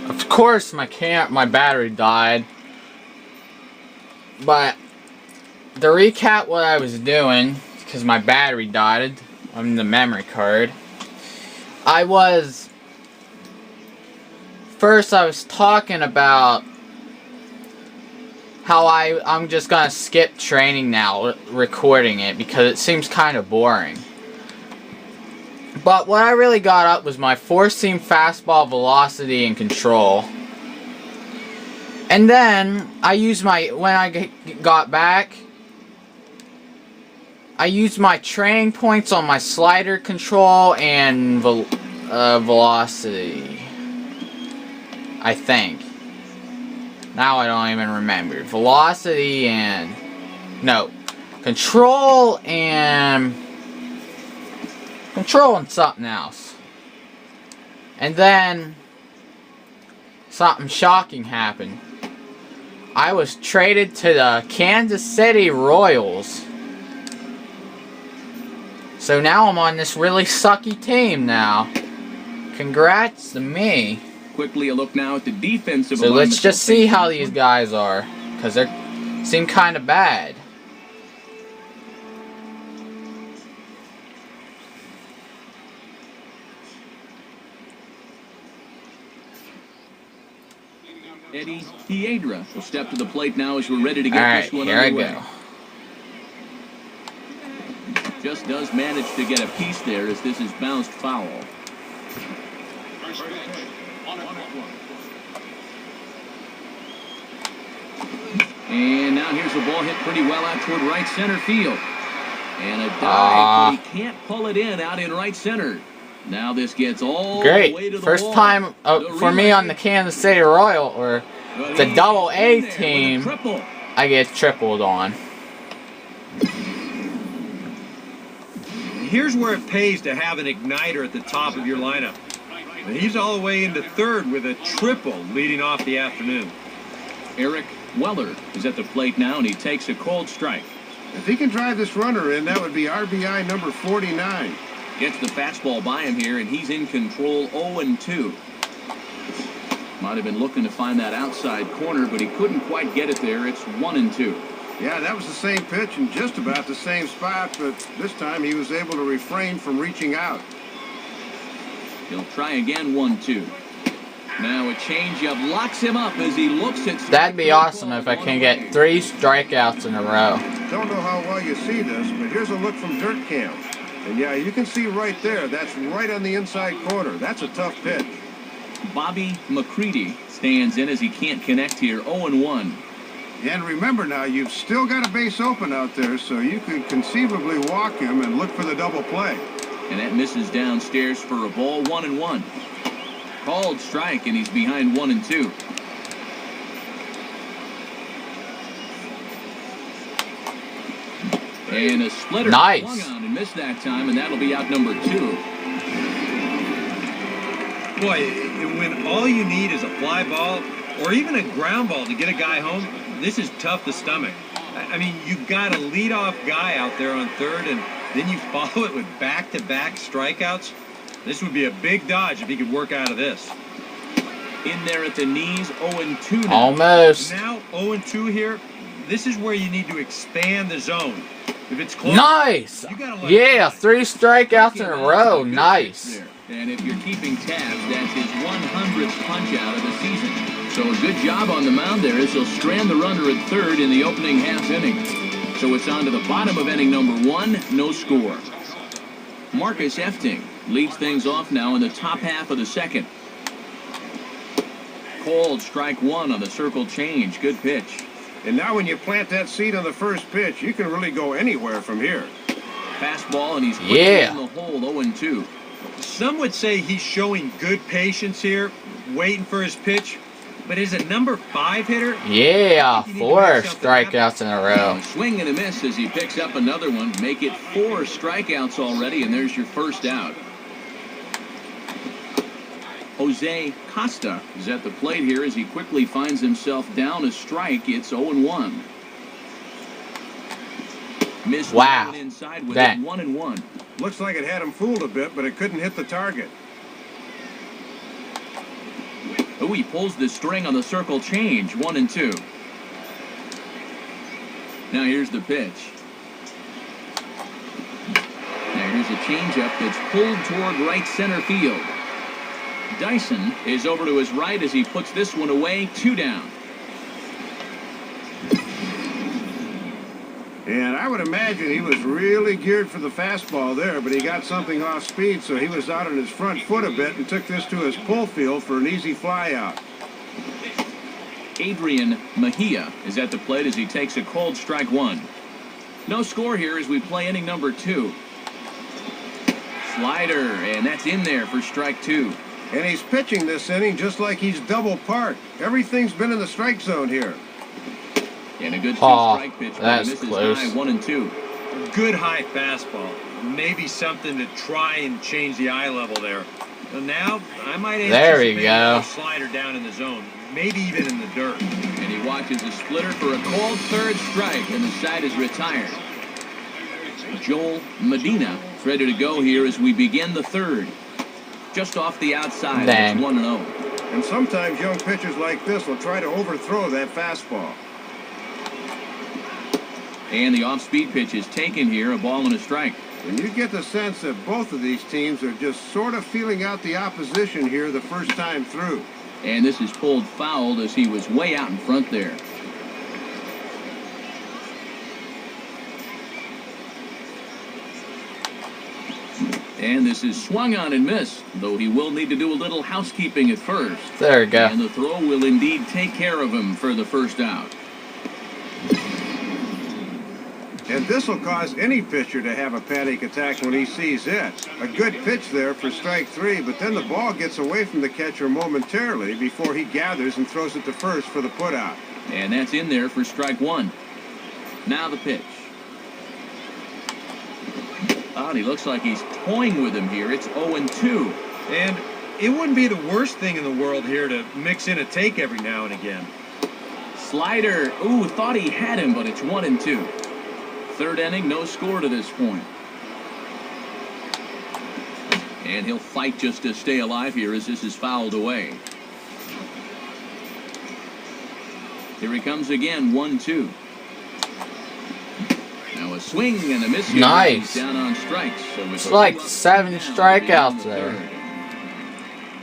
Of course, my battery died. But to recap what I was doing, because my battery died on the memory card, I was talking about how I'm just gonna skip training now, recording it, because it seems kind of boring. But what I really got up was my four-seam fastball velocity and control. And then, when I got back, I used my training points on my slider control and velocity. I think. Now I don't even remember. Velocity and... No. Control and something else. And then something shocking happened. I was traded to the Kansas City Royals. So now I'm on this really sucky team now. Congrats to me. Quickly a look now at the defensive. So let's just see how these guys are, because they seem kind of bad. Eddie Piedra will step to the plate now as we're ready to get this one underway. Here I go. Just does manage to get a piece there as this is bounced foul. And now here's the ball hit pretty well out toward right center field. And a dive, but he can't pull it in out in right center. Now this gets all the way to the First wall. time for me on the Kansas City Royal, or the Double-A team, I get tripled on. Here's where it pays to have an igniter at the top of your lineup. And he's all the way into third with a triple leading off the afternoon. Eric Weller is at the plate now, and he takes a cold strike. If he can drive this runner in, that would be RBI number 49. Gets the fastball by him here, and he's in control 0-2. Might have been looking to find that outside corner, but he couldn't quite get it there. It's 1-2. Yeah, that was the same pitch in just about the same spot, but this time he was able to refrain from reaching out. He'll try again, 1-2. Now a changeup locks him up as he looks at... That'd be awesome if I can get 3 strikeouts in a row. Don't know how well you see this, but here's a look from Dirt Cam. And yeah, you can see right there, that's right on the inside corner. That's a tough pitch. Bobby McCready stands in as he can't connect here, 0-1. And remember now, you've still got a base open out there, so you could conceivably walk him and look for the double play. And that misses downstairs for a ball, 1-1. Called strike, and he's behind 1-2. And a splitter swung on and missed that time, and that'll be out number 2. Boy, when all you need is a fly ball or even a ground ball to get a guy home, this is tough to stomach. I mean, you've got a leadoff guy out there on third, and then you follow it with back-to-back strikeouts. This would be a big dodge if he could work out of this. In there at the knees, 0-2 now. Almost. Now 0-2 here. This is where you need to expand the zone. If it's close, nice. Yeah, 3 strikeouts in a row. Nice. And if you're keeping tabs, that's his 100th punch out of the season. So a good job on the mound there as he'll strand the runner at third in the opening half inning. So it's on to the bottom of inning number 1, no score. Marcus Efting leads things off now in the top half of the second. Called strike 1 on the circle change. Good pitch. And now when you plant that seed on the first pitch, you can really go anywhere from here. Fastball, and he's in the hole, 0-2. Some would say he's showing good patience here, waiting for his pitch. But as a number 5 hitter... Yeah, 4 strikeouts in a row. A swing and a miss as he picks up another one. Make it 4 strikeouts already, and there's your first out. Jose Costa is at the plate here as he quickly finds himself down a strike. It's 0-1. Missed inside with it, 1-1. Looks like it had him fooled a bit, but it couldn't hit the target. Oh, he pulls the string on the circle change. 1-2. Now here's the pitch. Now here's a changeup that's pulled toward right center field. Dyson is over to his right as he puts this one away. 2 down. And I would imagine he was really geared for the fastball there, but he got something off speed, so he was out on his front foot a bit and took this to his pull field for an easy fly out. Adrian Mejia is at the plate as he takes a cold strike 1. No score here as we play inning number 2. Slider, and that's in there for strike 2. And he's pitching this inning just like he's double parked. Everything's been in the strike zone here. And a good two-strike pitch. That's this close. is high. 1-2. Good high fastball. Maybe something to try and change the eye level there. So now I might anticipate a slider down in the zone, maybe even in the dirt. And he watches a splitter for a called third strike, and the side is retired. Joel Medina is ready to go here as we begin the third. Just off the outside, it's 1-0. And sometimes young pitchers like this will try to overthrow that fastball. And the off-speed pitch is taken here, a ball and a strike. And you get the sense that both of these teams are just sort of feeling out the opposition here the first time through. And this is pulled foul as he was way out in front there. And this is swung on and missed, though he will need to do a little housekeeping at first. There we go. And the throw will indeed take care of him for the first out. And this will cause any pitcher to have a panic attack when he sees it. A good pitch there for strike 3, but then the ball gets away from the catcher momentarily before he gathers and throws it to first for the putout. And that's in there for strike 1. Now the pitch. Oh, and he looks like he's toying with him here. It's 0-2. And it wouldn't be the worst thing in the world here to mix in a take every now and again. Slider. Ooh, thought he had him, but it's 1-2. Third inning, no score to this point. And he'll fight just to stay alive here as this is fouled away. Here he comes again, 1-2. Now a swing and a miss here. Nice. Down on strikes. So it's like 7 strikeouts there.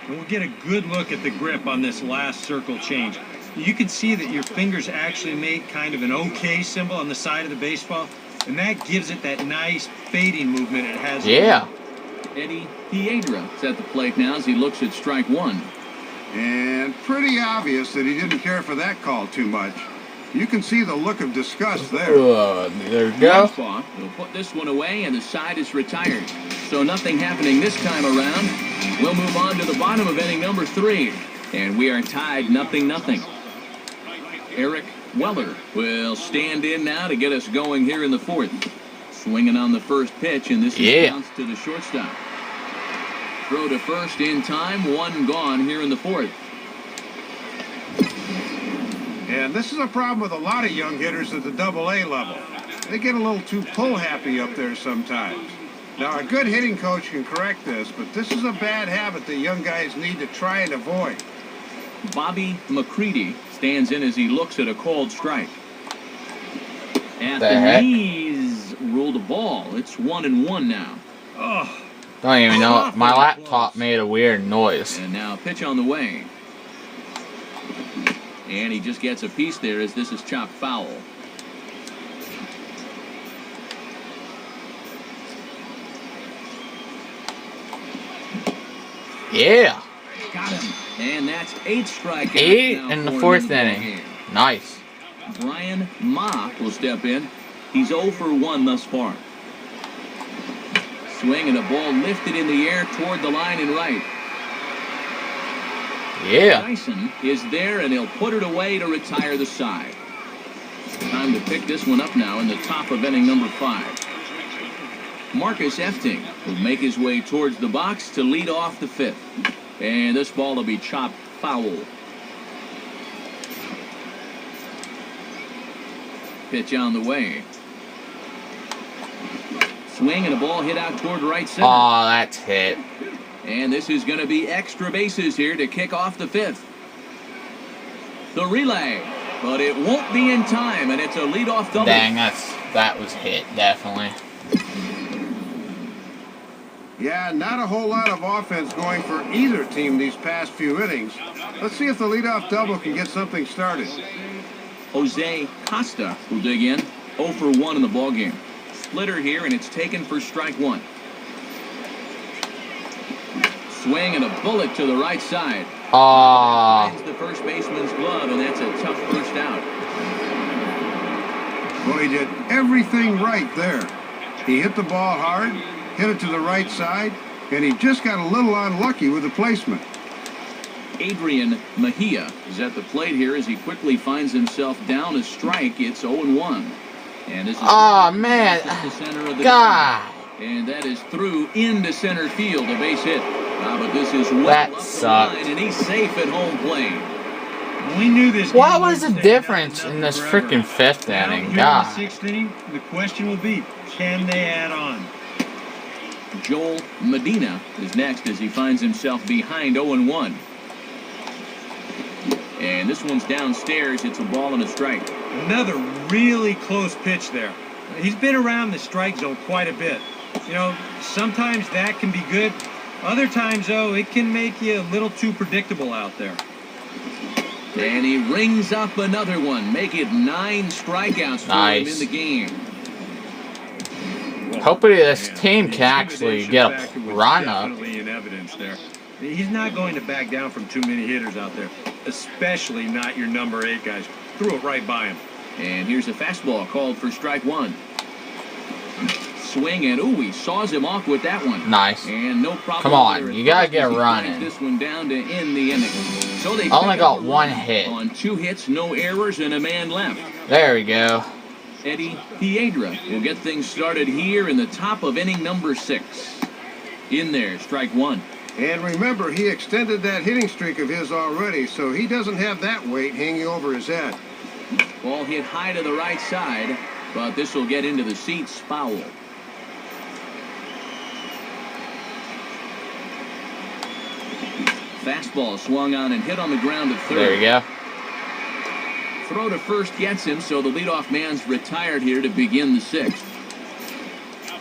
And we'll get a good look at the grip on this last circle change. You can see that your fingers actually make kind of an OK symbol on the side of the baseball, and that gives it that nice fading movement it has. Yeah. Eddie Piedra is at the plate now as he looks at strike 1. And pretty obvious that he didn't care for that call too much. You can see the look of disgust there. There we go. He'll put this one away, and the side is retired. So nothing happening this time around. We'll move on to the bottom of inning number 3, and we are tied 0-0. Eric Weller will stand in now to get us going here in the 4th. Swinging on the first pitch, and this is bounced to the shortstop. Throw to first in time, 1 gone here in the 4th. And this is a problem with a lot of young hitters at the AA level. They get a little too pull-happy up there sometimes. Now, a good hitting coach can correct this, but this is a bad habit that young guys need to try and avoid. Bobby McCready stands in as he looks at a called strike. At The the heck? knees, ruled a ball. It's 1-1 now. Oh, Don't even know. My laptop made a weird noise. And now pitch on the way. And he just gets a piece there as this is chopped foul. Yeah. Got him. And that's 8 strikeouts. 8 now in the for 4th ball inning. game. Nice. Brian Mock will step in. He's 0 for 1 thus far. Swing and a ball lifted in the air toward the line and right. Yeah. Dyson is there, and he'll put it away to retire the side. Time to pick this one up now in the top of inning number 5. Marcus Efting will make his way towards the box to lead off the 5th. And this ball will be chopped foul. Pitch on the way. Swing and a ball hit out toward right center. Oh, that's hit. And this is going to be extra bases here to kick off the 5th. The relay, but it won't be in time, and it's a leadoff double. Dang, that was hit, definitely. Yeah, not a whole lot of offense going for either team these past few innings. Let's see if the leadoff double can get something started. Jose Costa will dig in. 0 for 1 in the ballgame. Splitter here, and it's taken for strike one. Swing and a bullet to the right side. Finds the first baseman's glove, and that's a tough first out. Well, he did everything right there. He hit the ball hard, hit it to the right side, and he just got a little unlucky with the placement. Adrian Mejia is at the plate here as he quickly finds himself down a strike. It's 0-1. And this is man. the center of the God. game. And that is through into center field, a base hit. But this is well That up the sucked. line, and he's safe at home plate. We knew this. What was the difference in this freaking fifth Now, inning? here in God. the sixth inning, the question will be, can they add on? Joel Medina is next as he finds himself behind 0-1. And this one's downstairs. It's a ball and a strike. Another really close pitch there. He's been around the strike zone quite a bit. You know, sometimes that can be good. Other times, though, it can make you a little too predictable out there. And he rings up another one. Make it 9 strikeouts for him in the game. Well, Hopefully this team can actually get a factor was run up. definitely in evidence there. He's not going to back down from too many hitters out there, especially not your number 8 guys. Threw it right by him. And here's a fastball called for strike one. Swing, and ooh, he saws him off with that one. Nice. And no problem. Come on, there you at gotta first get as he running. finds this one down to end the inning. So they Only pick got up a one run hit. on 2 hits, no errors, and a man left. There we go. Eddie Piedra will get things started here in the top of inning number 6. In there, strike one. And remember, he extended that hitting streak of his already, so he doesn't have that weight hanging over his head. Ball hit high to the right side, but this will get into the seats, foul. Fastball swung on and hit on the ground at third. There we go. Throw to first gets him, so the leadoff man's retired here to begin the 6th.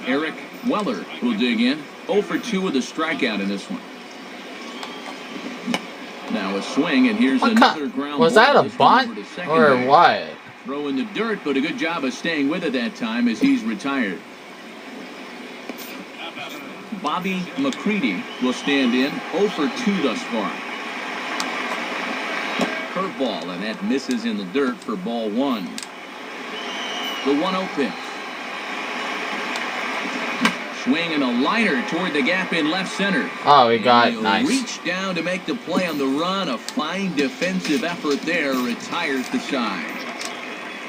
Eric Weller will dig in. 0 for 2 with a strikeout in this one. Now a swing, and here's another ground Was ball. that a This one over bunt to second or base. what? Throw in the dirt, but a good job of staying with it that time as he's retired. Bobby McCready will stand in. 0 for 2 thus far. Curveball, and that misses in the dirt for ball 1. The 1-0 pitch. Swing and a liner toward the gap in left center. Oh, he got it. He'll Nice. reach down to make the play on the run. A fine defensive effort there. Retires the side.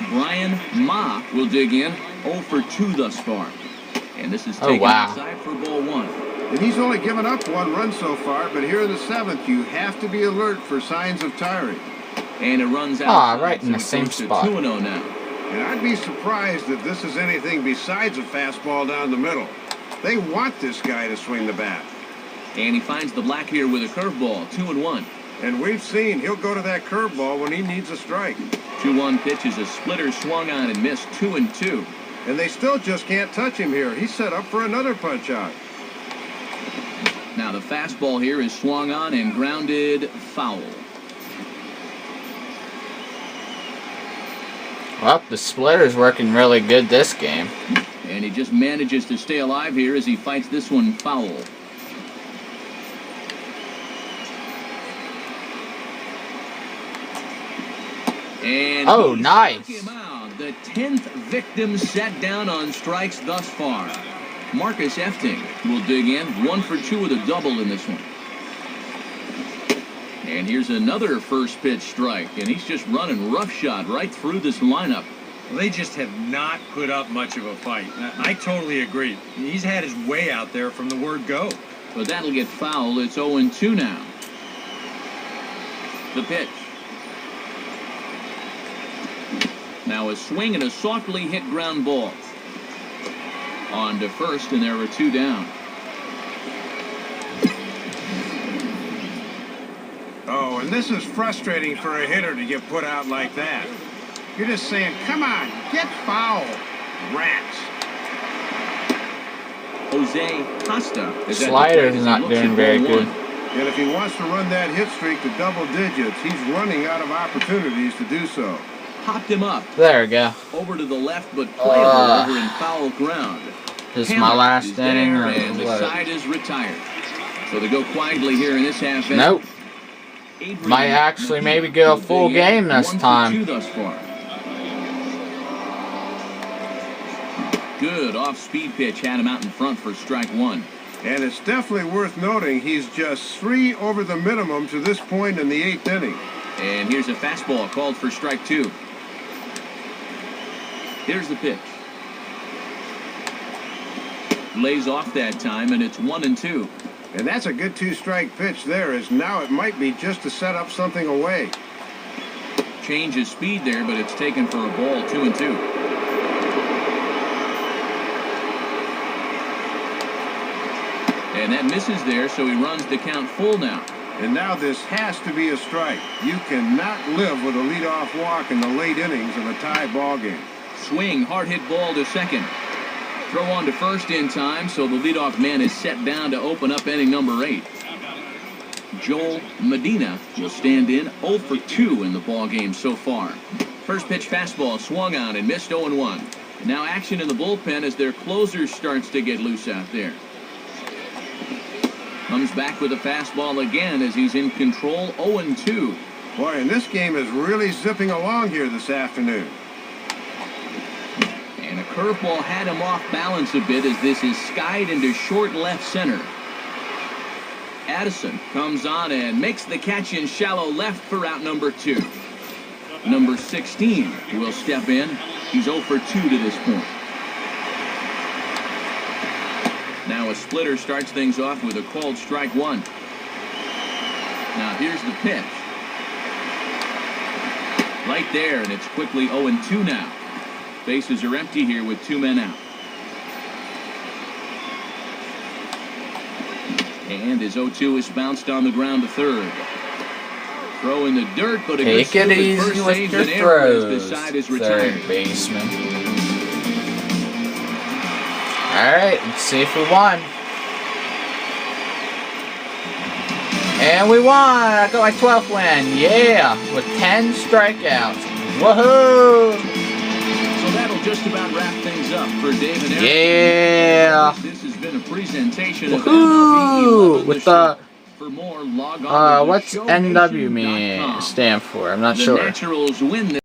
Brian Ma will dig in. 0 for 2 thus far. And this is taken outside for ball 1. And he's only given up 1 run so far, but here in the 7th, you have to be alert for signs of tiring. And it runs out. Right in the same spot. 2-0 now. And I'd be surprised if this is anything besides a fastball down the middle. They want this guy to swing the bat. And he finds the black here with a curveball. 2-1. And we've seen he'll go to that curveball when he needs a strike. 2-1 pitch is a splitter swung on and missed. 2-2. And they still just can't touch him here. He's set up for another punch out. Now the fastball here is swung on and grounded foul. Well, the splitter's working really good this game. And he just manages to stay alive here as he fights this one foul. And Oh, he nice. struck him out. The 10th victim set down on strikes thus far. Marcus Efting will dig in. 1 for 2 with a double in this one. And here's another first pitch strike. And he's just running roughshod right through this lineup. Well, they just have not put up much of a fight. I totally agree. He's had his way out there from the word go. But that'll get foul. It's 0-2 now. The pitch. Now a swing and a softly hit ground ball. On to first, and there were 2 down. Oh, and this is frustrating for a hitter to get put out like that. You're just saying, come on, get foul, rats. Jose Costa is at the Slider plate is as he not looks doing at very ball good. one. And if he wants to run that hit streak to double digits, he's running out of opportunities to do so. Popped him up There we go. over to the left, but playable over in foul ground. This is my last is inning. there, Or and the what? side is retired. So they go quietly here in this half inning. Nope. Adrian Might actually maybe go a full game this 1 for time. 2 thus far. Good off-speed pitch had him out in front for strike one. And it's definitely worth noting he's just 3 over the minimum to this point in the 8th inning. And here's a fastball called for strike two. Here's the pitch. Lays off that time, and it's 1-2. And that's a good 2-strike pitch there, as now it might be just to set up something away. Change his speed there, but it's taken for a ball, 2-2. And that misses there, so he runs the count full now. And now this has to be a strike. You cannot live with a leadoff walk in the late innings of a tie ball game. Swing, hard hit ball to second. Throw on to first in time, so the leadoff man is set down to open up inning number 8. Joel Medina will stand in 0 for 2 in the ball game so far. First pitch fastball swung on and missed 0-1. And now action in the bullpen as their closer starts to get loose out there. Comes back with a fastball again as he's in control, 0-2. Boy, and this game is really zipping along here this afternoon. And a curveball had him off balance a bit as this is skied into short left center. Addison comes on and makes the catch in shallow left for out number 2. Number 16 will step in. He's 0 for 2 to this point. Now a splitter starts things off with a called strike one. Now here's the pitch. Right there, and it's quickly 0-2 now. Bases are empty here with 2 men out. And his 0-2 is bounced on the ground to third. Throw in the dirt, but a good Take it swing at easy first with saves your an error as throws, the side is retired. third baseman. Alright, let's see if we won. And we won! I got my 12th win, yeah! With 10 strikeouts. Woohoo! So that'll just about wrap things up for Dave and Eric. Yeah! This has been a presentation of Woohoo! MLB11The With the, For more, log on to what's NW mean, stand for? I'm not The sure. Naturals win this.